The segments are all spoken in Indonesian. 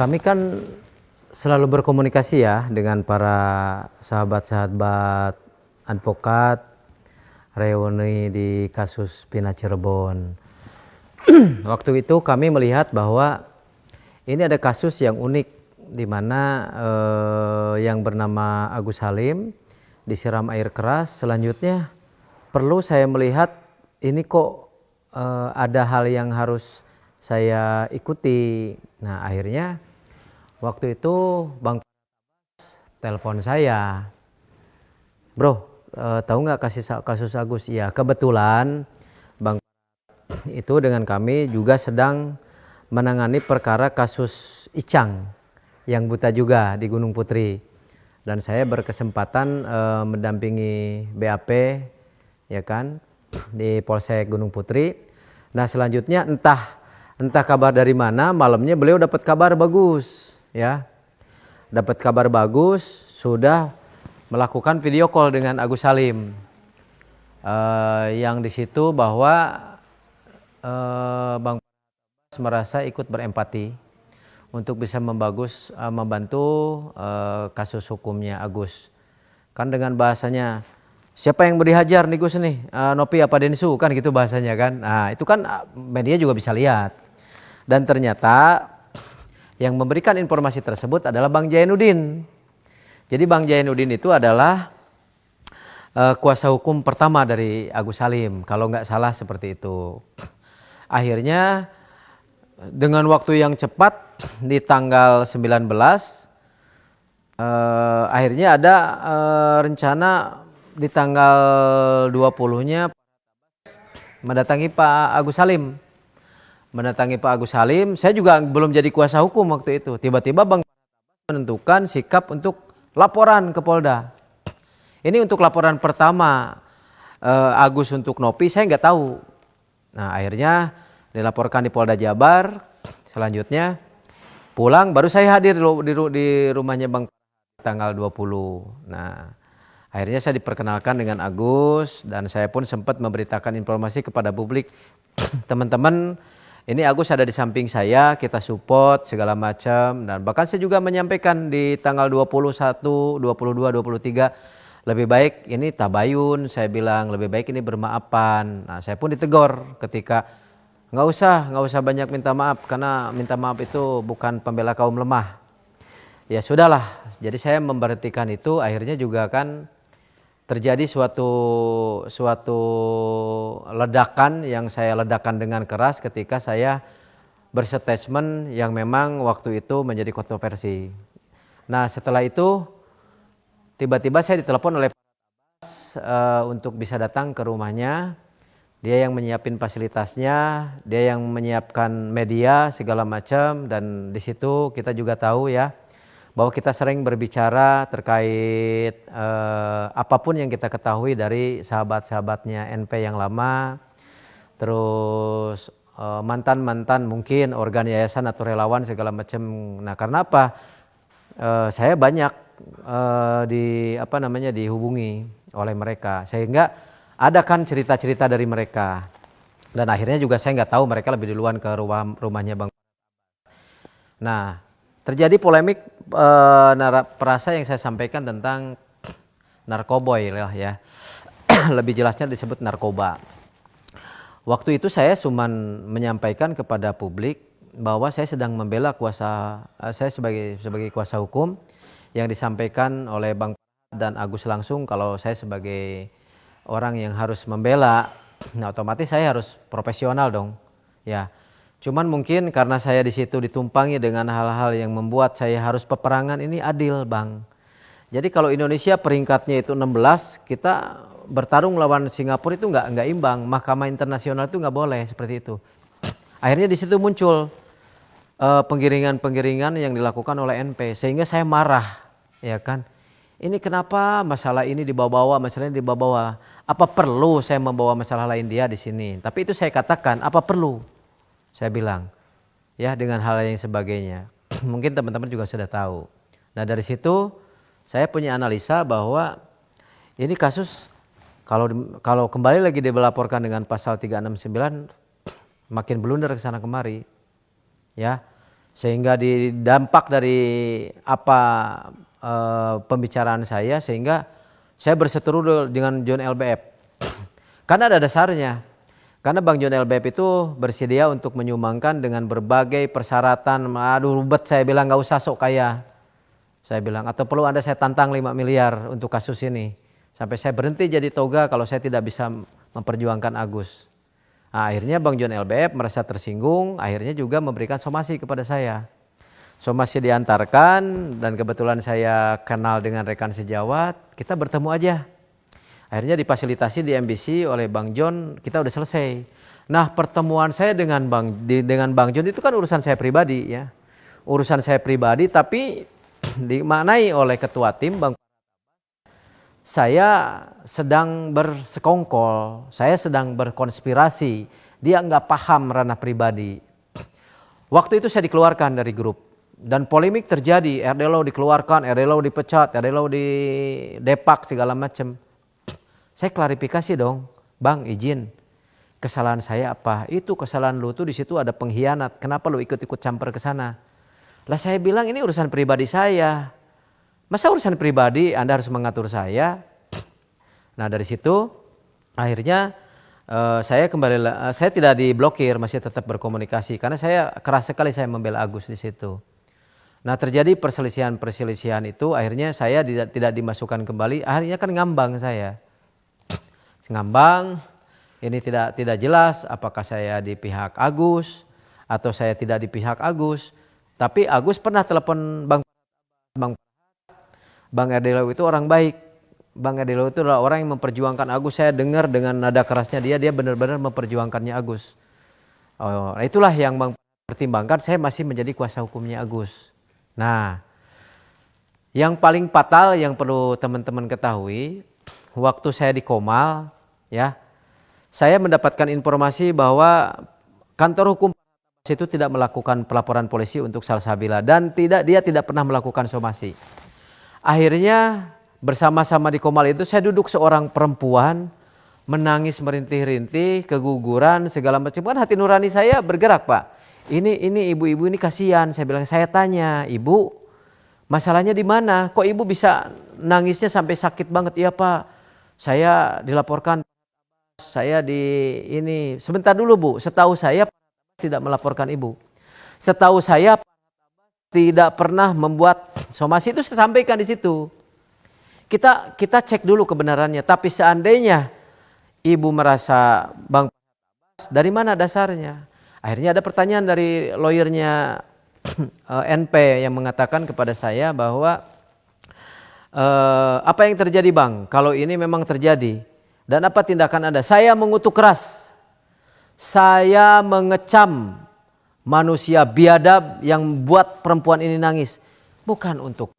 Kami kan selalu berkomunikasi ya dengan para sahabat-sahabat advokat reuni di kasus Pina Cirebon. Waktu itu kami melihat bahwa ini ada kasus yang unik di mana yang bernama Agus Salim disiram air keras. Selanjutnya perlu saya melihat ini kok ada hal yang harus saya ikuti. Nah akhirnya waktu itu Bang telepon saya, bro, tahu nggak kasus Agus? Ya kebetulan Bang itu dengan kami juga sedang menangani perkara kasus Icang yang buta juga di Gunung Putri, dan saya berkesempatan mendampingi BAP ya kan di Polsek Gunung Putri. Nah selanjutnya entah kabar dari mana, malamnya beliau dapat kabar bagus ya, dapat kabar bagus, sudah melakukan video call dengan Agus Salim yang di situ bahwa Bang merasa ikut berempati untuk bisa membantu kasus hukumnya Agus. Kan dengan bahasanya, siapa yang dihajar nih Gus nih, Nopi apa Densu, kan gitu bahasanya kan. Nah itu kan media juga bisa lihat. Dan ternyata yang memberikan informasi tersebut adalah Bang Jainuddin. Jadi Bang Jainuddin itu adalah kuasa hukum pertama dari Agus Salim, kalau nggak salah seperti itu. Akhirnya dengan waktu yang cepat di tanggal 19 akhirnya ada rencana di tanggal 20-nya mendatangi Pak Agus Salim. Saya juga belum jadi kuasa hukum waktu itu. Tiba-tiba Bang menentukan sikap untuk laporan ke Polda. Ini untuk laporan pertama Agus untuk Nopi, saya nggak tahu. Nah akhirnya dilaporkan di Polda Jabar. Selanjutnya pulang, baru saya hadir di rumahnya Bang tanggal 20. Nah akhirnya saya diperkenalkan dengan Agus, dan saya pun sempat memberitakan informasi kepada publik. Teman-teman, ini Agus ada di samping saya, kita support segala macam. Dan bahkan saya juga menyampaikan di tanggal 21, 22, 23, lebih baik ini tabayun, saya bilang lebih baik ini bermaafan. Nah saya pun ditegur ketika nggak usah banyak minta maaf, karena minta maaf itu bukan pembela kaum lemah. Ya sudahlah, jadi saya memberhentikan itu. Akhirnya juga kan terjadi suatu ledakan yang saya ledakan dengan keras ketika saya berstatement yang memang waktu itu menjadi kontroversi. Nah setelah itu tiba-tiba saya ditelepon oleh untuk bisa datang ke rumahnya. Dia yang menyiapin fasilitasnya, dia yang menyiapkan media segala macam, dan di situ kita juga tahu ya bahwa kita sering berbicara terkait apapun yang kita ketahui dari sahabat-sahabatnya NP yang lama, terus mantan-mantan mungkin organ yayasan atau relawan segala macam. Nah karena apa? Saya banyak dihubungi oleh mereka, sehingga ada kan cerita-cerita dari mereka, dan akhirnya juga saya nggak tahu mereka lebih duluan ke rumahnya Bang. Nah terjadi polemik perasa yang saya sampaikan tentang narkoboy lah ya, lebih jelasnya disebut narkoba. Waktu itu saya cuma menyampaikan kepada publik bahwa saya sedang membela saya sebagai kuasa hukum, yang disampaikan oleh Bang dan Agus langsung kalau saya sebagai orang yang harus membela. Nah otomatis saya harus profesional dong ya. Cuman mungkin karena saya di situ ditumpangi dengan hal-hal yang membuat saya harus peperangan. Ini adil Bang. Jadi kalau Indonesia peringkatnya itu 16, kita bertarung lawan Singapura itu nggak imbang. Mahkamah internasional itu nggak boleh seperti itu. Akhirnya di situ muncul penggiringan yang dilakukan oleh NP, sehingga saya marah ya kan. Ini kenapa masalah ini dibawa-bawa, masalah ini dibawa-bawa? Apa perlu saya membawa masalah lain dia di sini? Tapi itu saya katakan, apa perlu? Saya bilang, ya dengan hal yang sebagainya. Mungkin teman-teman juga sudah tahu. Nah dari situ saya punya analisa bahwa ini kasus kalau kembali lagi dilaporkan dengan pasal 369, makin blunder ke sana kemari. Ya, Sehingga dampak dari apa pembicaraan saya, sehingga saya berseteru dengan John LBF. Karena ada dasarnya. Karena Bang John LBF itu bersedia untuk menyumbangkan dengan berbagai persyaratan. Aduh ribet, saya bilang nggak usah sok kaya. Saya bilang, atau perlu Anda saya tantang 5 miliar untuk kasus ini. Sampai saya berhenti jadi toga kalau saya tidak bisa memperjuangkan Agus. Nah, akhirnya Bang John LBF merasa tersinggung, akhirnya juga memberikan somasi kepada saya. Somasi diantarkan dan kebetulan saya kenal dengan rekan sejawat, kita bertemu aja. Akhirnya difasilitasi di MBC oleh Bang John, kita udah selesai. Nah, pertemuan saya dengan Bang John itu kan urusan saya pribadi ya. Urusan saya pribadi, tapi dimaknai oleh ketua tim Bang. Saya sedang bersekongkol, saya sedang berkonspirasi. Dia nggak paham ranah pribadi. Waktu itu saya dikeluarkan dari grup. Dan polemik terjadi, RDLO dikeluarkan, RDLO dipecat, RDLO didepak segala macam. Saya klarifikasi dong, Bang izin. Kesalahan saya apa? Itu kesalahan lu tuh di situ ada pengkhianat. Kenapa lu ikut-ikut campur ke sana? Lah saya bilang ini urusan pribadi saya. Masa urusan pribadi Anda harus mengatur saya? Nah dari situ akhirnya saya tidak diblokir, masih tetap berkomunikasi karena saya keras sekali saya membela Agus di situ. Nah terjadi perselisihan itu, akhirnya saya tidak dimasukkan kembali, akhirnya kan ngambang saya. Ngambang, ini tidak jelas apakah saya di pihak Agus atau saya tidak di pihak Agus. Tapi Agus pernah telepon Bang RDLO itu orang baik. Bang RDLO itu adalah orang yang memperjuangkan Agus. Saya dengar dengan nada kerasnya dia benar-benar memperjuangkannya Agus. Oh, itulah yang Bang pertimbangkan, saya masih menjadi kuasa hukumnya Agus. Nah, yang paling fatal yang perlu teman-teman ketahui, waktu saya di Komal, ya, saya mendapatkan informasi bahwa kantor hukum itu tidak melakukan pelaporan polisi untuk Salsabila dan dia tidak pernah melakukan somasi. Akhirnya bersama-sama di Komal itu saya duduk seorang perempuan menangis merintih-rintih, keguguran segala macam. Kan hati nurani saya bergerak, Pak. Ini ibu-ibu ini kasihan. Saya bilang, saya tanya, Ibu, masalahnya di mana? Kok Ibu bisa nangisnya sampai sakit banget? Iya, Pak. Saya dilaporkan, saya sebentar dulu, Bu. Setahu saya tidak melaporkan Ibu. Setahu saya tidak pernah membuat somasi, itu saya sampaikan di situ. Kita cek dulu kebenarannya. Tapi seandainya Ibu merasa Bang, dari mana dasarnya? Akhirnya ada pertanyaan dari lawyernya NP yang mengatakan kepada saya bahwa apa yang terjadi Bang? Kalau ini memang terjadi dan apa tindakan Anda? Saya mengutuk keras. Saya mengecam manusia biadab yang buat perempuan ini nangis. Bukan untuk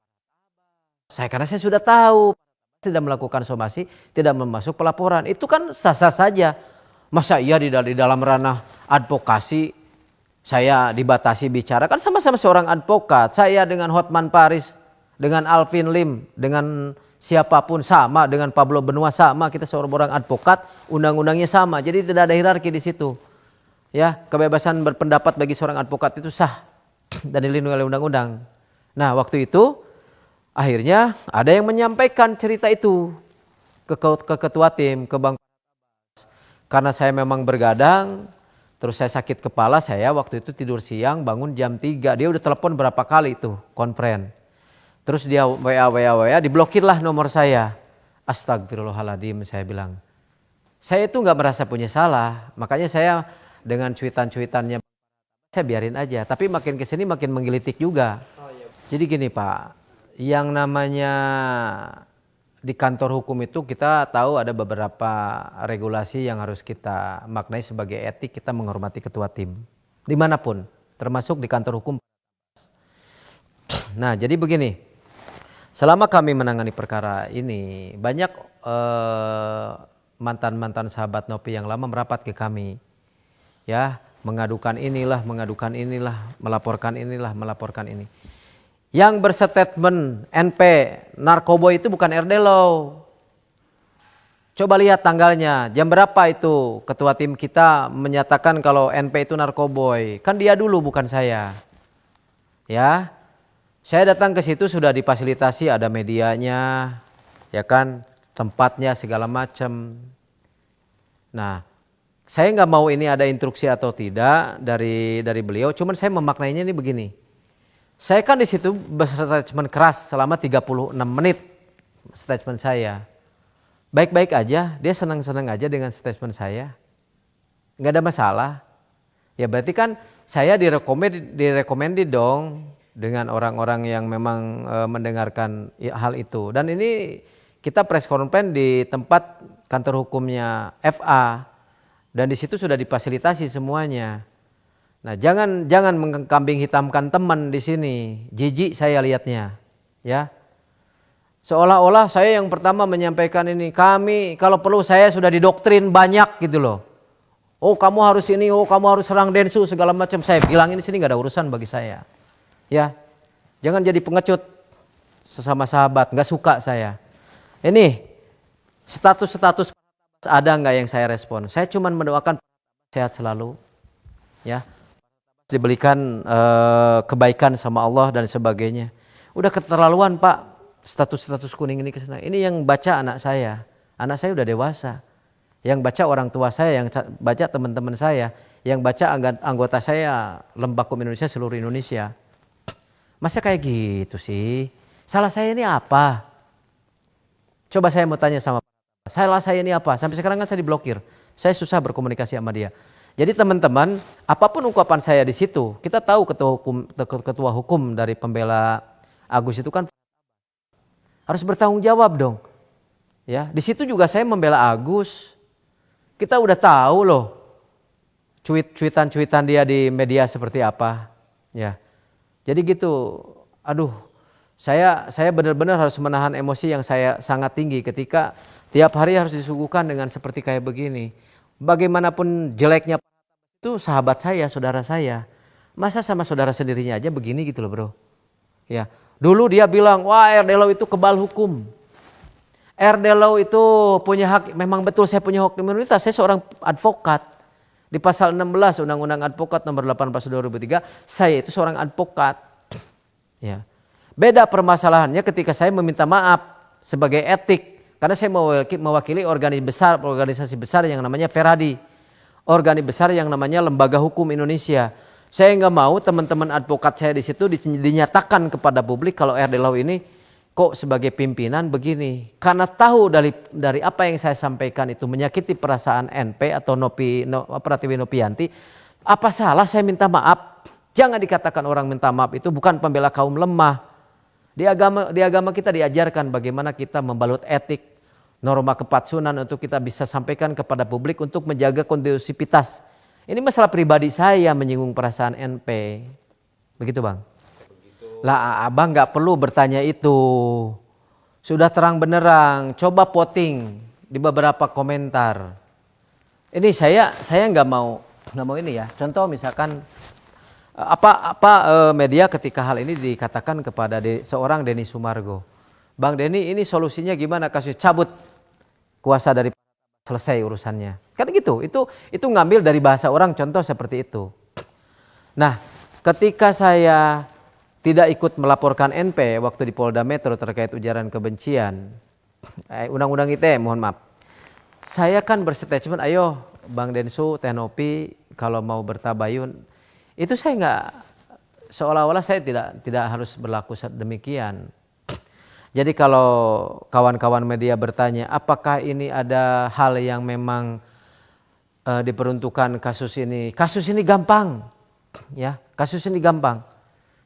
saya, karena saya sudah tahu tidak melakukan somasi, tidak memasuk pelaporan. Itu kan sah-sah saja. Masa iya di dalam ranah advokasi saya dibatasi bicara? Kan sama-sama seorang advokat. Saya dengan Hotman Paris, dengan Alvin Lim, dengan siapapun sama, dengan Pablo Benua sama. Kita seorang advokat, undang-undangnya sama. Jadi tidak ada hierarki di situ. Ya, kebebasan berpendapat bagi seorang advokat itu sah dan dilindungi oleh undang-undang. Nah, waktu itu akhirnya ada yang menyampaikan cerita itu ke ketua tim, ke Bang. Karena saya memang bergadang, terus saya sakit kepala, saya waktu itu tidur siang, bangun jam 3. Dia udah telepon berapa kali itu, konferen. Terus dia WA, diblokirlah nomor saya. Astagfirullahaladzim, saya bilang. Saya itu nggak merasa punya salah, makanya saya dengan cuitan-cuitannya saya biarin aja. Tapi makin kesini makin menggelitik juga. Jadi gini Pak, yang namanya di kantor hukum itu kita tahu ada beberapa regulasi yang harus kita maknai sebagai etik, kita menghormati ketua tim. Dimanapun, termasuk di kantor hukum. Nah jadi begini, selama kami menangani perkara ini, banyak mantan-mantan sahabat Nopi yang lama merapat ke kami. Ya, melaporkan inilah, melaporkan ini. Yang berstatement NP narkoboy itu bukan RDLO. Coba lihat tanggalnya, jam berapa itu ketua tim kita menyatakan kalau NP itu narkoboy. Kan dia dulu, bukan saya. Ya, saya datang ke situ sudah difasilitasi, ada medianya, ya kan, tempatnya segala macam. Nah, saya nggak mau ini ada instruksi atau tidak dari beliau, cuman saya memaknainya ini begini. Saya kan di situ berstatement keras selama 36 menit statement saya. Baik-baik aja, dia senang-senang aja dengan statement saya. Nggak ada masalah. Ya berarti kan saya direkomendasi dong dengan orang-orang yang memang mendengarkan hal itu. Dan ini kita press conference di tempat kantor hukumnya FA. Dan di situ sudah difasilitasi semuanya. Nah, jangan mengkambing hitamkan teman di sini. Jijik saya lihatnya, ya. Seolah-olah saya yang pertama menyampaikan ini. Kami kalau perlu saya sudah didoktrin banyak gitu loh. Oh, kamu harus ini, oh kamu harus serang Densu segala macam. Saya bilang ini sini nggak ada urusan bagi saya. Ya. Jangan jadi pengecut sesama sahabat, nggak suka saya. Ini status-status ada nggak yang saya respon? Saya cuma mendoakan sehat selalu. Ya. Diberikan kebaikan sama Allah dan sebagainya. Udah keterlaluan Pak, status-status kuning ini kesana. Ini yang baca anak saya udah dewasa. Yang baca orang tua saya, yang baca teman-teman saya, yang baca anggota saya Lembakum Indonesia seluruh Indonesia. Masa kayak gitu sih? Salah saya ini apa? Coba saya mau tanya sama salah saya ini apa? Sampai sekarang kan saya diblokir. Saya susah berkomunikasi sama dia. Jadi teman-teman, apapun ungkapan saya di situ, kita tahu ketua hukum dari pembela Agus itu kan harus bertanggung jawab dong. Ya, di situ juga saya membela Agus. Kita udah tahu loh cuitan dia di media seperti apa. Ya, jadi gitu. Aduh, saya benar-benar harus menahan emosi yang saya sangat tinggi ketika tiap hari harus disuguhkan dengan seperti kayak begini. Bagaimanapun jeleknya itu sahabat saya, saudara saya. Masa sama saudara sendirinya aja begini gitu loh bro. Ya, dulu dia bilang, wah RD itu kebal hukum. RD itu punya hak, memang betul saya punya hak imunitas, saya seorang advokat. Di pasal 16 Undang-Undang Advokat nomor 18/2003, saya itu seorang advokat. Ya. Beda permasalahannya ketika saya meminta maaf sebagai etik. Karena saya mewakili organisasi besar yang namanya Feradi. Organisasi besar yang namanya Lembaga Hukum Indonesia. Saya nggak mau teman-teman advokat saya di situ dinyatakan kepada publik kalau RD Law ini kok sebagai pimpinan begini. Karena tahu dari apa yang saya sampaikan itu menyakiti perasaan NP atau Pratiwi Nopianti. Apa salah saya minta maaf? Jangan dikatakan orang minta maaf itu bukan pembela kaum lemah. Di agama kita diajarkan bagaimana kita membalut etik, norma kepatsunan untuk kita bisa sampaikan kepada publik untuk menjaga kondusivitas. Ini masalah pribadi saya menyinggung perasaan NP. Begitu Bang? Begitu. Lah Abang nggak perlu bertanya itu. Sudah terang benerang, coba voting di beberapa komentar. Ini saya nggak mau ini ya. Contoh misalkan media ketika hal ini dikatakan kepada seorang Denny Sumargo. Bang Denny ini solusinya gimana kasus cabut kuasa dari selesai urusannya. Kan gitu, itu ngambil dari bahasa orang contoh seperti itu. Nah, ketika saya tidak ikut melaporkan NP waktu di Polda Metro terkait ujaran kebencian, Undang-Undang ITE mohon maaf. Saya kan berstatement, ayo Bang Densu, Tenopi kalau mau bertabayun. Itu saya nggak, seolah-olah saya tidak harus berlaku demikian. Jadi kalau kawan-kawan media bertanya, apakah ini ada hal yang memang diperuntukkan kasus ini? Kasus ini gampang, ya. Kasus ini gampang.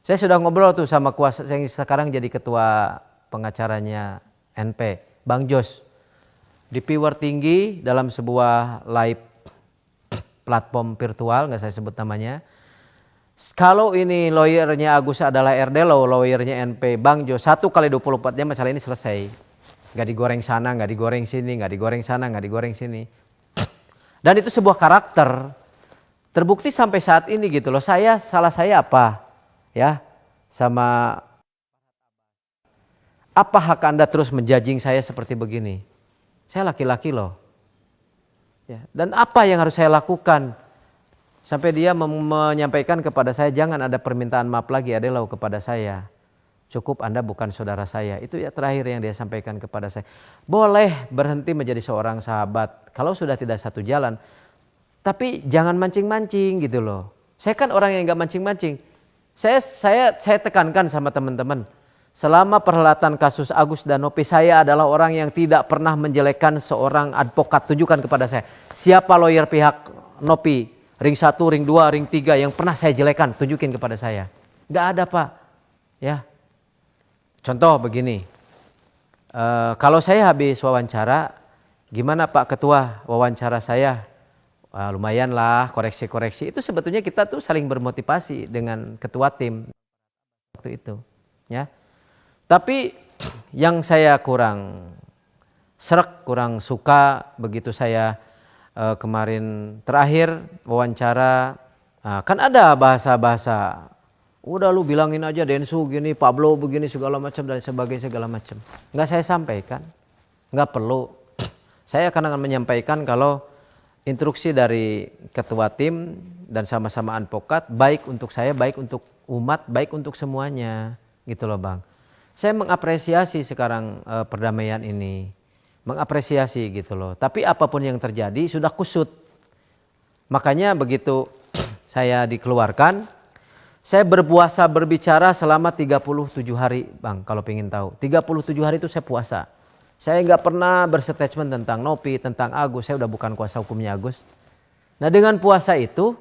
Saya sudah ngobrol tuh sama kuasa yang sekarang jadi ketua pengacaranya NP, Bang Jos. Di Piwer Tinggi dalam sebuah live platform virtual, nggak saya sebut namanya. Kalau ini lawyernya Agus adalah RD Law, lawyernya NP, Bang Jo, 1x24 jam masalah ini selesai. Gak digoreng sana, gak digoreng sini, gak digoreng sana, gak digoreng sini. Dan itu sebuah karakter. Terbukti sampai saat ini gitu loh. Salah saya apa? Ya, sama apa hak Anda terus menjudging saya seperti begini? Saya laki-laki loh. Ya, dan apa yang harus saya lakukan? Sampai dia menyampaikan kepada saya, jangan ada permintaan maaf lagi Adelau kepada saya. Cukup Anda bukan saudara saya. Itu ya terakhir yang dia sampaikan kepada saya. Boleh berhenti menjadi seorang sahabat kalau sudah tidak satu jalan. Tapi jangan mancing-mancing gitu loh. Saya kan orang yang gak mancing-mancing. Saya tekankan sama teman-teman. Selama perhelatan kasus Agus dan Nopi, saya adalah orang yang tidak pernah menjelekkan seorang advokat. Tunjukkan kepada saya. Siapa lawyer pihak Nopi? Ring 1, ring 2, ring 3 yang pernah saya jelekan. Tunjukin kepada saya. Gak ada Pak. Ya. Contoh begini. Kalau saya habis wawancara, gimana Pak Ketua wawancara saya? Lumayan lah, koreksi-koreksi. Itu sebetulnya kita tuh saling bermotivasi dengan ketua tim waktu itu, ya. Tapi yang saya kurang srek, kurang suka begitu saya kemarin terakhir wawancara, kan ada bahasa-bahasa, udah lu bilangin aja Densu gini, Pablo begini segala macam dan sebagainya segala macam. Nggak saya sampaikan, nggak perlu. Saya akan menyampaikan kalau instruksi dari ketua tim dan sama-sama advokat, baik untuk saya, baik untuk umat, baik untuk semuanya, gitu loh Bang. Saya mengapresiasi sekarang perdamaian ini, mengapresiasi gitu loh. Tapi apapun yang terjadi sudah kusut. Makanya begitu saya dikeluarkan, saya berpuasa berbicara selama 37 hari Bang, kalau pengen tahu. 37 hari itu saya puasa. Saya nggak pernah berstatement tentang Nopi, tentang Agus. Saya udah bukan kuasa hukumnya Agus. Nah dengan puasa itu,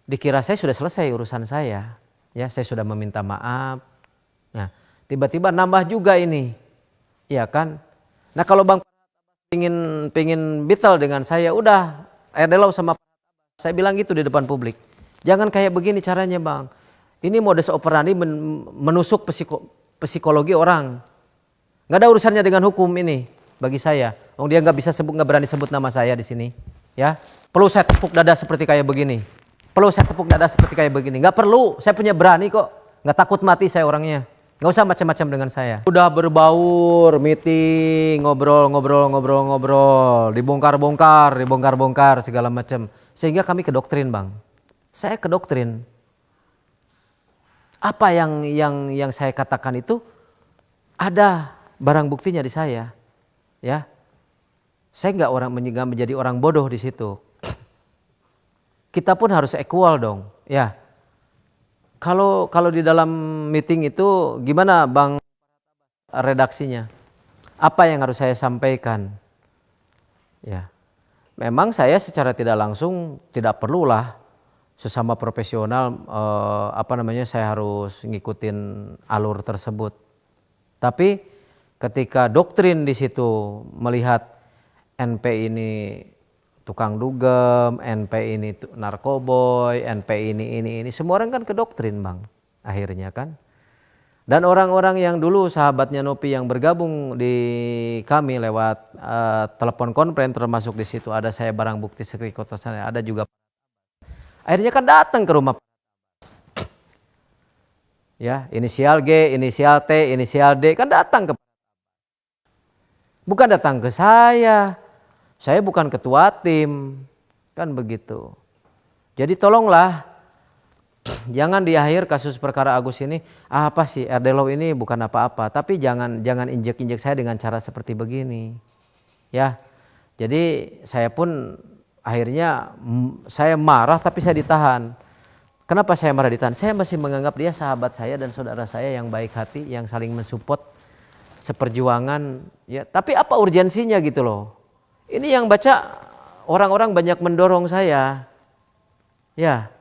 dikira saya sudah selesai urusan saya. Ya, saya sudah meminta maaf. Nah, tiba-tiba nambah juga ini, ya kan? Nah kalau Bang pingin bitel dengan saya, udah Adelau sama saya bilang gitu di depan publik. Jangan kayak begini caranya Bang. Ini modus operandi menusuk psikologi orang. Nggak ada urusannya dengan hukum ini bagi saya. Dia nggak bisa sebut, nggak berani sebut nama saya di sini. Ya, perlu saya tepuk dada seperti kayak begini. Perlu saya tepuk dada seperti kayak begini. Nggak perlu, saya punya berani kok. Nggak takut mati saya orangnya. Nggak usah macam-macam dengan saya. Udah berbaur, meeting, ngobrol, dibongkar-bongkar segala macam. Sehingga kami ke doktrin Bang. Saya ke doktrin. Apa yang saya katakan itu ada barang buktinya di saya, ya. Saya nggak menjadi orang bodoh di situ. Kita pun harus equal dong, ya. Kalau di dalam meeting itu gimana Bang redaksinya? Apa yang harus saya sampaikan? Ya, memang saya secara tidak langsung tidak perlulah sesama profesional saya harus ngikutin alur tersebut. Tapi ketika doktrin di situ melihat NP ini tukang dugem, NP ini narkoboy, NP ini semua orang kan ke doktrin Bang akhirnya kan. Dan orang-orang yang dulu sahabatnya Nopi yang bergabung di kami lewat telepon konferen, termasuk di situ ada saya barang bukti skrikotosan, ada juga akhirnya kan datang ke rumah. Ya, inisial G, inisial T, inisial D kan datang ke, bukan datang ke saya. Saya bukan ketua tim, kan begitu. Jadi tolonglah, jangan di akhir kasus perkara Agus ini, apa sih Adelau ini bukan apa-apa. Tapi jangan injek-injek saya dengan cara seperti begini. Ya, jadi saya pun akhirnya saya marah tapi saya ditahan. Kenapa saya marah ditahan? Saya masih menganggap dia sahabat saya dan saudara saya yang baik hati, yang saling mensupport seperjuangan. Ya, tapi apa urgensinya gitu loh. Ini yang baca orang-orang banyak mendorong saya. Ya,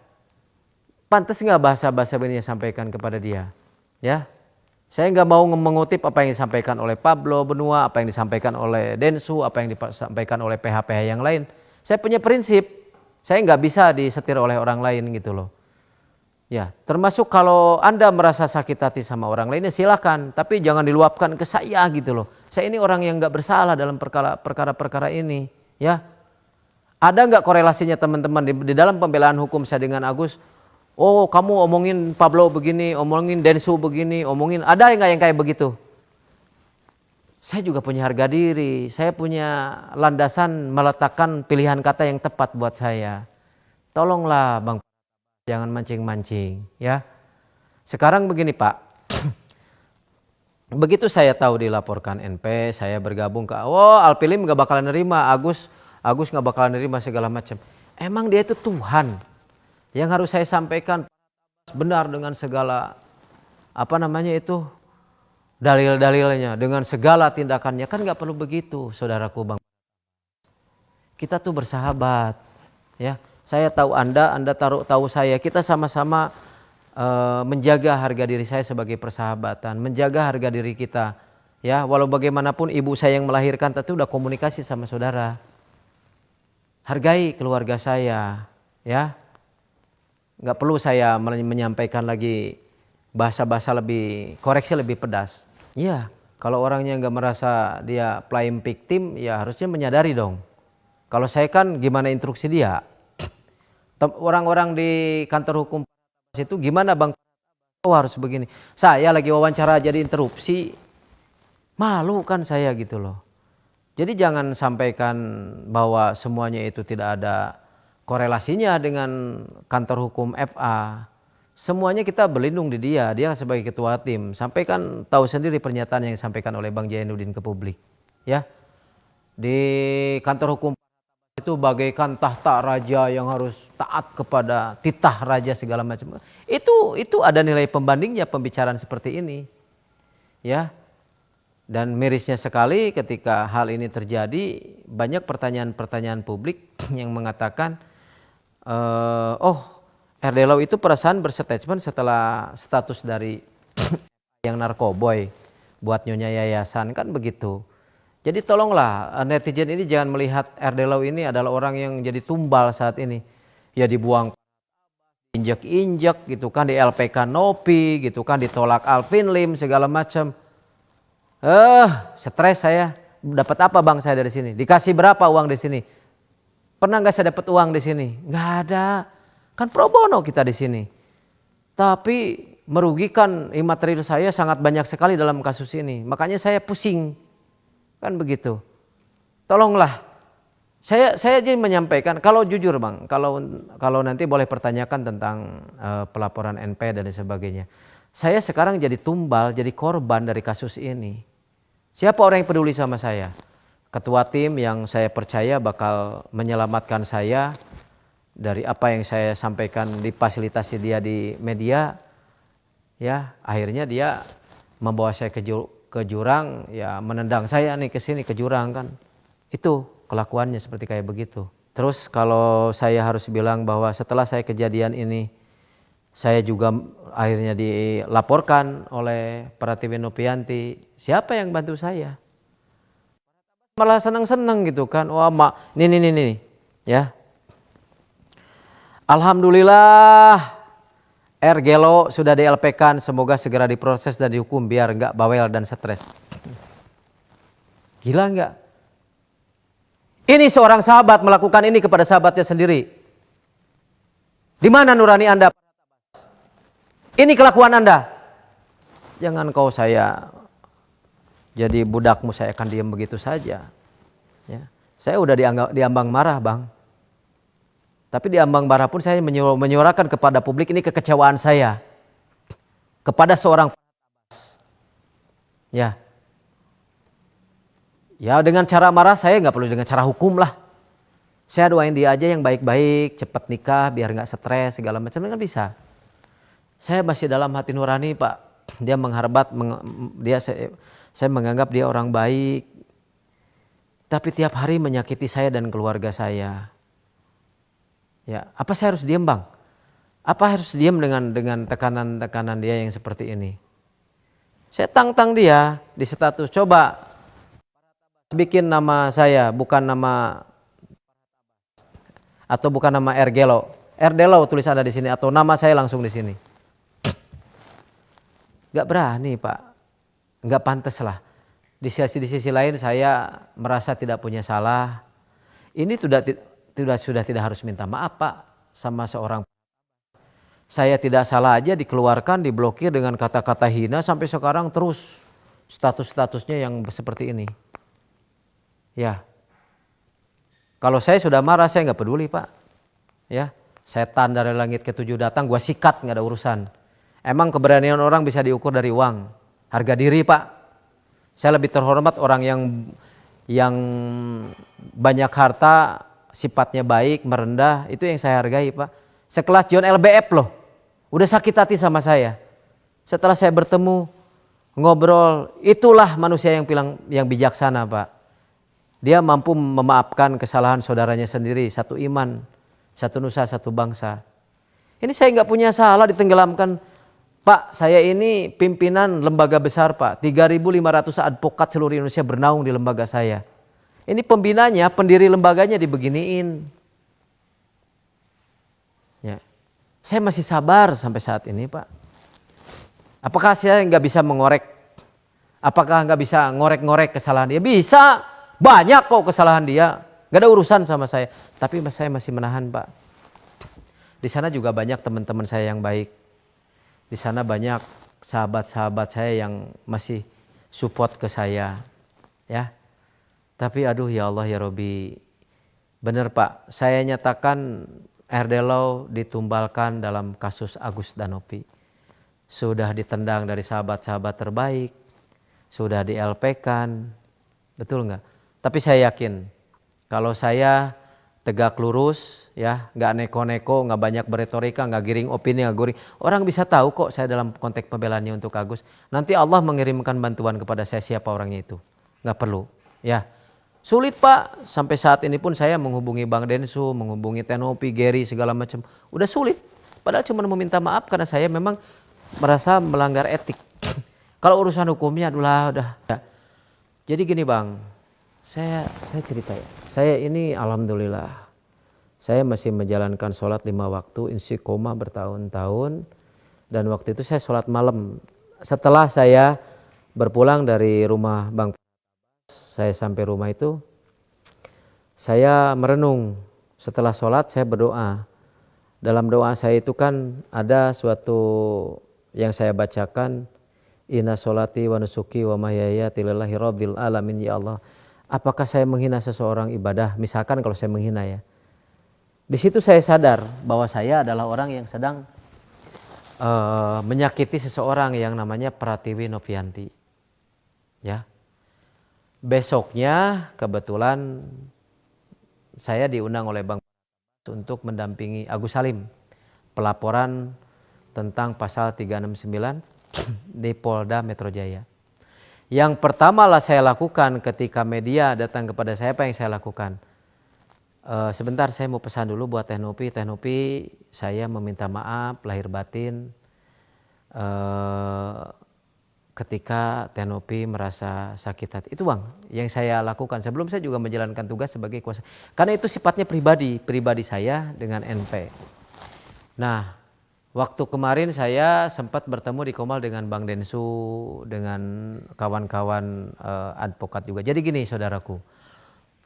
pantas nggak bahasa-bahasa ini sampaikan kepada dia? Ya, saya nggak mau mengutip apa yang disampaikan oleh Pablo Benua, apa yang disampaikan oleh Densu, apa yang disampaikan oleh PH-PH yang lain. Saya punya prinsip, saya nggak bisa disetir oleh orang lain gitu loh. Ya, termasuk kalau Anda merasa sakit hati sama orang lainnya silakan, tapi jangan diluapkan ke saya gitu loh. Saya ini orang yang nggak bersalah dalam perkara-perkara ini, ya. Ada nggak korelasinya teman-teman di dalam pembelaan hukum saya dengan Agus? Oh, kamu omongin Pablo begini, omongin Densu begini, ada nggak yang kayak begitu? Saya juga punya harga diri, saya punya landasan meletakkan pilihan kata yang tepat buat saya. Tolonglah Bang. Jangan mancing-mancing ya. Sekarang begini Pak, begitu saya tahu dilaporkan NP, saya bergabung ke, Alpilim gak bakalan nerima, Agus gak bakalan nerima segala macam. Emang dia itu Tuhan yang harus saya sampaikan benar dengan segala dalil-dalilnya, dengan segala tindakannya. Kan gak perlu begitu saudaraku Bang. Kita tuh bersahabat ya. Saya tahu Anda tahu saya, kita sama-sama menjaga harga diri saya sebagai persahabatan, menjaga harga diri kita ya. Walau bagaimanapun ibu saya yang melahirkan tentu udah komunikasi sama saudara. Hargai keluarga saya ya. Nggak perlu saya menyampaikan lagi bahasa-bahasa koreksi lebih pedas. Iya, kalau orangnya nggak merasa dia playing victim ya harusnya menyadari dong. Kalau saya kan gimana instruksi dia. Orang-orang di kantor hukum itu gimana Bang? Harus begini. Saya lagi wawancara jadi interupsi. Malu kan saya gitu loh. Jadi jangan sampaikan bahwa semuanya itu tidak ada korelasinya dengan kantor hukum FA. Semuanya kita berlindung di dia sebagai ketua tim. Sampaikan tahu sendiri pernyataan yang disampaikan oleh Bang Jainuddin ke publik. Ya. Di kantor hukum itu bagaikan tahta raja yang harus taat kepada titah raja segala macam. Itu ada nilai pembandingnya pembicaraan seperti ini. Ya. Dan mirisnya sekali ketika hal ini terjadi, banyak pertanyaan-pertanyaan publik yang mengatakan RD Law itu perasaan berstatement setelah status dari yang narkoboy buat nyonya yayasan, kan begitu. Jadi tolonglah netizen ini jangan melihat RD Law ini adalah orang yang jadi tumbal saat ini. Ya dibuang, injek-injek gitu kan, di LPK Nopi gitu kan, ditolak Alvin Lim segala macam. Stres saya. Dapat apa Bang saya dari sini? Dikasih berapa uang di sini? Pernah nggak saya dapat uang di sini? Nggak ada. Kan pro bono kita di sini. Tapi merugikan imaterial saya sangat banyak sekali dalam kasus ini. Makanya saya pusing. Kan begitu. Tolonglah. Saya jadi menyampaikan, kalau jujur Bang, kalau nanti boleh pertanyakan tentang pelaporan NP dan sebagainya. Saya sekarang jadi tumbal, jadi korban dari kasus ini. Siapa orang yang peduli sama saya? Ketua tim yang saya percaya bakal menyelamatkan saya dari apa yang saya sampaikan difasilitasi dia di media. Ya, akhirnya dia membawa saya ke jurang, ya menendang saya nih ke sini ke jurang kan. Itu kelakuannya seperti kayak begitu. Terus kalau saya harus bilang bahwa setelah saya kejadian ini, saya juga akhirnya dilaporkan oleh Pratiwi Nopianti. Siapa yang bantu saya? Malah senang-senang gitu kan. Wah, nih. Ya. Alhamdulillah RG-Law sudah di-LP-kan, semoga segera diproses dan dihukum biar enggak bawel dan stres. Gila enggak? Ini seorang sahabat melakukan ini kepada sahabatnya sendiri. Di mana nurani Anda? Ini kelakuan Anda. Jangan kau saya jadi budakmu, saya akan diam begitu saja. Ya. Saya udah diambang marah Bang. Tapi di ambang marah pun saya menyuarakan kepada publik ini kekecewaan saya. Kepada seorang ya. Ya dengan cara marah saya nggak perlu dengan cara hukum lah. Saya doain dia aja yang baik-baik, cepat nikah biar nggak stres segala macam kan bisa. Saya masih dalam hati nurani Pak. Dia mengharbat, saya menganggap dia orang baik. Tapi tiap hari menyakiti saya dan keluarga saya. Ya, apa saya harus diam Bang? Apa harus diam dengan tekanan-tekanan dia yang seperti ini? Saya tantang dia di status, coba bikin nama saya bukan nama atau bukan nama RG-Law. RD-Law tulis Anda di sini atau nama saya langsung di sini. Gak berani Pak, gak pantas lah. Di sisi lain saya merasa tidak punya salah. Ini sudah tidak harus minta maaf Pak sama seorang. Saya tidak salah aja dikeluarkan, diblokir dengan kata-kata hina sampai sekarang terus status-statusnya yang seperti ini. Ya, kalau saya sudah marah saya nggak peduli Pak. Ya, setan dari langit ketujuh datang, gua sikat, nggak ada urusan. Emang keberanian orang bisa diukur dari uang, harga diri Pak. Saya lebih terhormat orang yang banyak harta, sifatnya baik, merendah, itu yang saya hargai Pak. Sekelas John LBF loh, udah sakit hati sama saya. Setelah saya bertemu, ngobrol, itulah manusia yang bijaksana Pak. Dia mampu memaafkan kesalahan saudaranya sendiri, satu iman, satu nusa, satu bangsa. Ini saya nggak punya salah ditenggelamkan. Pak, saya ini pimpinan lembaga besar Pak, 3.500 advokat seluruh Indonesia bernaung di lembaga saya. Ini pembinanya, pendiri lembaganya dibeginiin. Ya. Saya masih sabar sampai saat ini Pak. Apakah saya nggak bisa mengorek? Apakah nggak bisa ngorek-ngorek kesalahan dia? Bisa, banyak kok kesalahan dia. Nggak ada urusan sama saya. Tapi saya masih menahan Pak. Di sana juga banyak teman-teman saya yang baik. Di sana banyak sahabat-sahabat saya yang masih support ke saya. Ya. Tapi aduh ya Allah ya Robi. Benar Pak, saya nyatakan RD ditumbalkan dalam kasus Agus Danopi. Sudah ditendang dari sahabat-sahabat terbaik, sudah di LP-kan, betul nggak? Tapi saya yakin kalau saya tegak lurus, ya, nggak neko-neko, nggak banyak beretorika, nggak giring opini, nggak giring, orang bisa tahu kok saya dalam konteks pembelaannya untuk Agus. Nanti Allah mengirimkan bantuan kepada saya siapa orangnya itu, nggak perlu, ya. Sulit Pak, sampai saat ini pun saya menghubungi Bang Densu, menghubungi Tenopi, Gary, segala macam. Udah sulit, padahal cuma meminta maaf karena saya memang merasa melanggar etik. Kalau urusan hukumnya udah. Jadi gini Bang, saya cerita ya. Saya ini alhamdulillah, saya masih menjalankan sholat 5 waktu, istiqomah bertahun-tahun. Dan waktu itu saya sholat malam. Setelah saya berpulang dari rumah Bang, saya sampai rumah itu, saya merenung. Setelah sholat saya berdoa. Dalam doa saya itu kan ada suatu yang saya bacakan, inna sholati wa nusuki wa mahyayati lillahi rabbil alamin, ya Allah. Apakah saya menghina seseorang ibadah? Misalkan kalau saya menghina ya. Di situ saya sadar bahwa saya adalah orang yang sedang menyakiti seseorang yang namanya Pratiwi Novianti. Ya. Besoknya kebetulan saya diundang oleh Bang untuk mendampingi Agus Salim pelaporan tentang pasal 369 di Polda Metro Jaya. Yang pertama lah saya lakukan ketika media datang kepada saya, apa yang saya lakukan? Sebentar saya mau pesan dulu buat Tenopi. Tenopi, saya meminta maaf lahir batin ketika Tenopi merasa sakit hati. Itu Bang yang saya lakukan. Sebelum saya juga menjalankan tugas sebagai kuasa. Karena itu sifatnya pribadi saya dengan NP. Nah, waktu kemarin saya sempat bertemu di Komal dengan Bang Densu, dengan kawan-kawan advokat juga. Jadi gini saudaraku,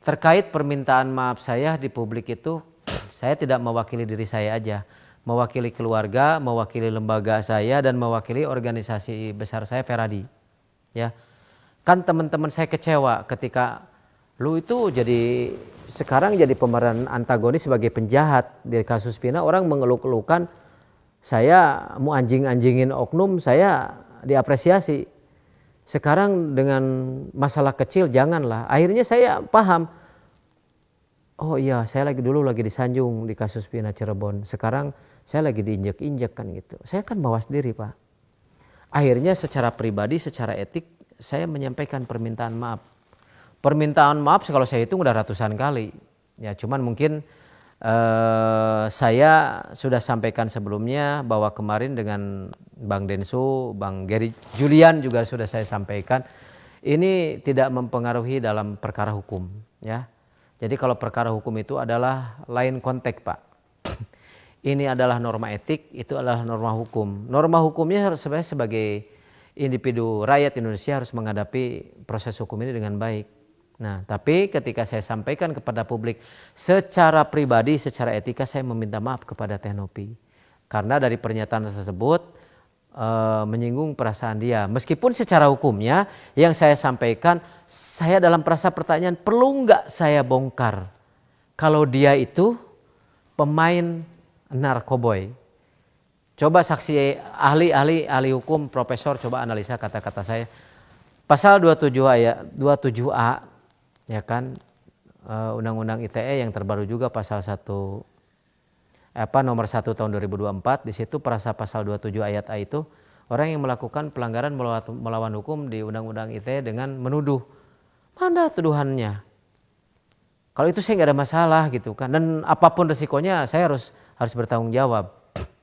terkait permintaan maaf saya di publik itu, saya tidak mewakili diri saya aja. Mewakili keluarga, mewakili lembaga saya, dan mewakili organisasi besar saya, Feradi. Ya, kan teman-teman saya kecewa ketika lu itu sekarang jadi pemeran antagonis sebagai penjahat di kasus Pina. Orang mengeluh-elukan saya mau anjing-anjingin oknum, saya diapresiasi. Sekarang dengan masalah kecil janganlah. Akhirnya saya paham. Oh iya, saya dulu lagi disanjung di kasus Pina Cirebon. Sekarang saya lagi diinjek-injek kan gitu. Saya kan mawas diri Pak. Akhirnya secara pribadi, secara etik, saya menyampaikan permintaan maaf. Permintaan maaf kalau saya hitung udah ratusan kali. Ya cuman mungkin saya sudah sampaikan sebelumnya bahwa kemarin dengan Bang Densu, Bang Gary Julian juga sudah saya sampaikan. Ini tidak mempengaruhi dalam perkara hukum. Ya. Jadi kalau perkara hukum itu adalah lain konteks Pak. Ini adalah norma etik, itu adalah norma hukum. Norma hukumnya harus sebagai individu rakyat Indonesia harus menghadapi proses hukum ini dengan baik. Nah, tapi ketika saya sampaikan kepada publik secara pribadi, secara etika saya meminta maaf kepada Tenopi. Karena dari pernyataan tersebut menyinggung perasaan dia. Meskipun secara hukumnya yang saya sampaikan, saya dalam perasa pertanyaan, perlu nggak saya bongkar kalau dia itu pemain narkoboy. Coba saksi ahli hukum, profesor, coba analisa kata-kata saya. Pasal 27 ayat 27A, ya kan, Undang-Undang ITE yang terbaru juga pasal 1 nomor 1 tahun 2024, di situ pasal 27 ayat A itu orang yang melakukan pelanggaran melawan hukum di Undang-Undang ITE dengan menuduh. Mana tuduhannya? Kalau itu saya nggak ada masalah gitu kan, dan apapun resikonya saya harus bertanggung jawab.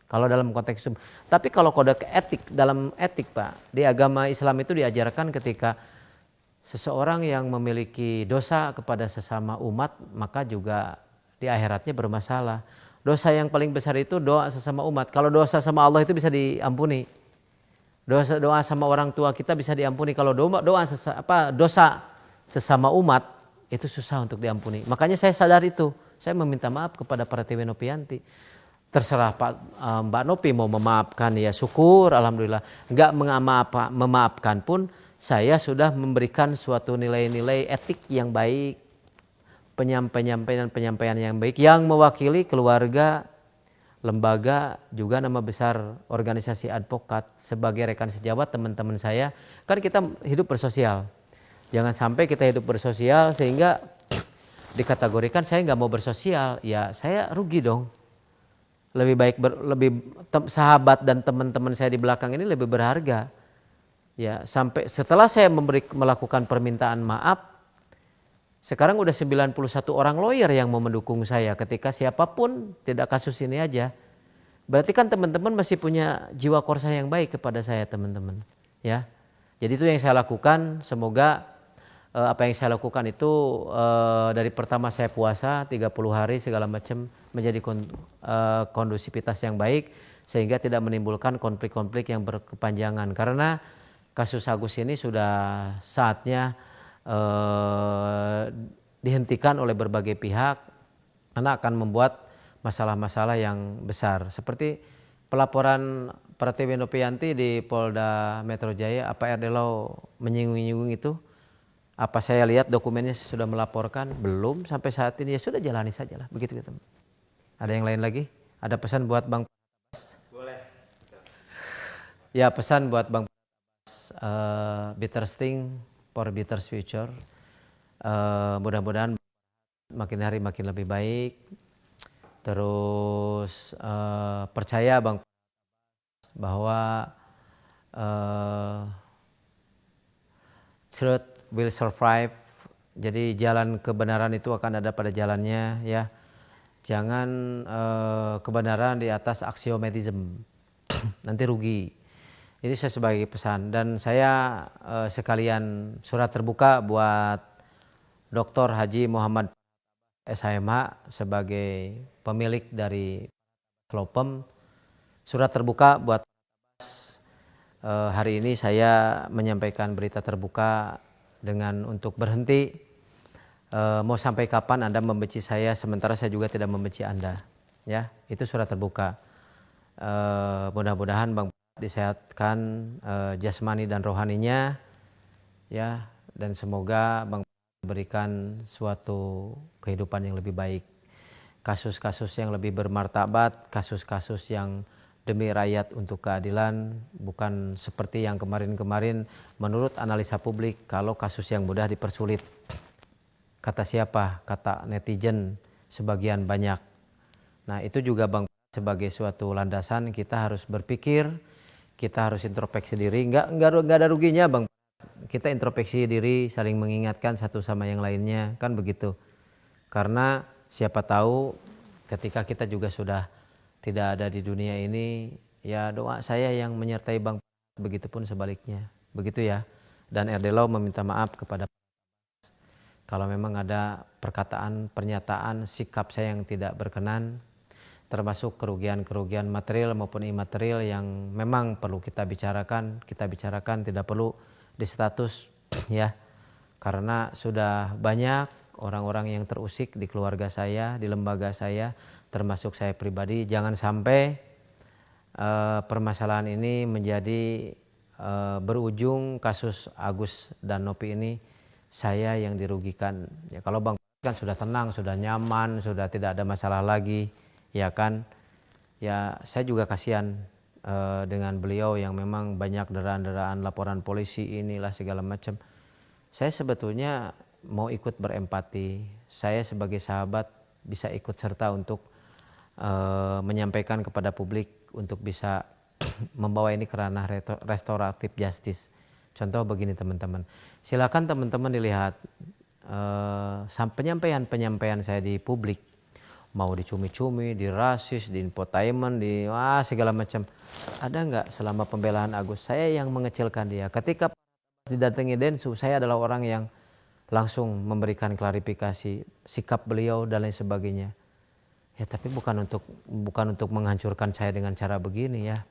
Kalau dalam konteks itu. Tapi kalau kode etik, dalam etik Pak, di agama Islam itu diajarkan ketika seseorang yang memiliki dosa kepada sesama umat, maka juga di akhiratnya bermasalah. Dosa yang paling besar itu doa sesama umat. Kalau dosa sama Allah itu bisa diampuni. Doa sama orang tua kita bisa diampuni. Kalau dosa sesama umat itu susah untuk diampuni. Makanya saya sadar itu. Saya meminta maaf kepada para Pratewi Nopianti. Terserah Mbak Nopi mau memaafkan, ya syukur, alhamdulillah. Enggak memaafkan pun, saya sudah memberikan suatu nilai-nilai etik yang baik, penyampaian yang baik yang mewakili keluarga, lembaga, juga nama besar organisasi advokat. Sebagai rekan sejawat teman-teman saya, kan kita hidup bersosial. Jangan sampai kita hidup bersosial sehingga dikategorikan saya nggak mau bersosial, ya saya rugi dong. Lebih baik sahabat dan teman-teman saya di belakang ini lebih berharga. Ya, sampai setelah saya melakukan permintaan maaf, sekarang udah 91 orang lawyer yang mau mendukung saya ketika siapapun, tidak kasus ini aja. Berarti kan teman-teman masih punya jiwa korsa yang baik kepada saya, teman-teman. Ya. Jadi itu yang saya lakukan, semoga apa yang saya lakukan itu dari pertama saya puasa 30 hari segala macam menjadi kondusivitas yang baik sehingga tidak menimbulkan konflik-konflik yang berkepanjangan, karena kasus Agus ini sudah saatnya dihentikan oleh berbagai pihak karena akan membuat masalah-masalah yang besar. Seperti pelaporan Pratewi Nopianti di Polda Metro Jaya, apa RD Law menyinggung-nyinggung itu. Apa saya lihat dokumennya sudah melaporkan? Belum sampai saat ini, ya sudah jalani saja lah. Begitu gitu. Ada yang lain lagi? Ada pesan buat Bang? Boleh. Ya, pesan buat Bang, better thing for better future. Mudah-mudahan makin hari makin lebih baik. Terus percaya Bang bahwa truth will survive. Jadi jalan kebenaran itu akan ada pada jalannya, ya. Jangan kebenaran di atas aksiomatism. Nanti rugi. Ini saya sebagai pesan, dan saya sekalian surat terbuka buat Dr. Haji Muhammad SHMH sebagai pemilik dari Slopem. Surat terbuka buat hari ini saya menyampaikan berita terbuka dengan untuk berhenti. Mau sampai kapan Anda membenci saya, sementara saya juga tidak membenci Anda. Ya, itu surat terbuka. Mudah-mudahan Bang disehatkan jasmani dan rohaninya, ya, dan semoga Bang berikan suatu kehidupan yang lebih baik. Kasus-kasus yang lebih bermartabat, kasus-kasus yang demi rakyat untuk keadilan, bukan seperti yang kemarin-kemarin menurut analisa publik kalau kasus yang mudah dipersulit. Kata siapa? Kata netizen sebagian banyak. Nah, itu juga Bang sebagai suatu landasan kita harus berpikir, kita harus introspeksi diri. Enggak ada ruginya Bang. Kita introspeksi diri, saling mengingatkan satu sama yang lainnya, kan begitu. Karena siapa tahu ketika kita juga sudah tidak ada di dunia ini, ya doa saya yang menyertai Bang, begitupun sebaliknya. Begitu ya. Dan RD Law meminta maaf kepada kalau memang ada perkataan, pernyataan, sikap saya yang tidak berkenan, termasuk kerugian-kerugian material maupun imaterial yang memang perlu kita bicarakan, tidak perlu di status, ya. Karena sudah banyak orang-orang yang terusik di keluarga saya, di lembaga saya, termasuk saya pribadi. Jangan sampai permasalahan ini menjadi berujung kasus Agus dan Nopi ini saya yang dirugikan. Ya, kalau Bang kan sudah tenang, sudah nyaman, sudah tidak ada masalah lagi, ya kan. Ya saya juga kasihan dengan beliau yang memang banyak deraan-deraan laporan polisi inilah segala macam. Saya sebetulnya mau ikut berempati. Saya sebagai sahabat bisa ikut serta untuk menyampaikan kepada publik untuk bisa membawa ini ke ranah restoratif justice. Contoh begini teman-teman, silakan teman-teman dilihat penyampaian saya di publik, mau dicumi-cumi, di rasis, di infotainment, di segala macam. Ada nggak selama pembelaan Agus saya yang mengecilkan dia? Ketika didatangi Densu, saya adalah orang yang langsung memberikan klarifikasi sikap beliau dan lain sebagainya. Ya tapi bukan untuk menghancurkan saya dengan cara begini ya.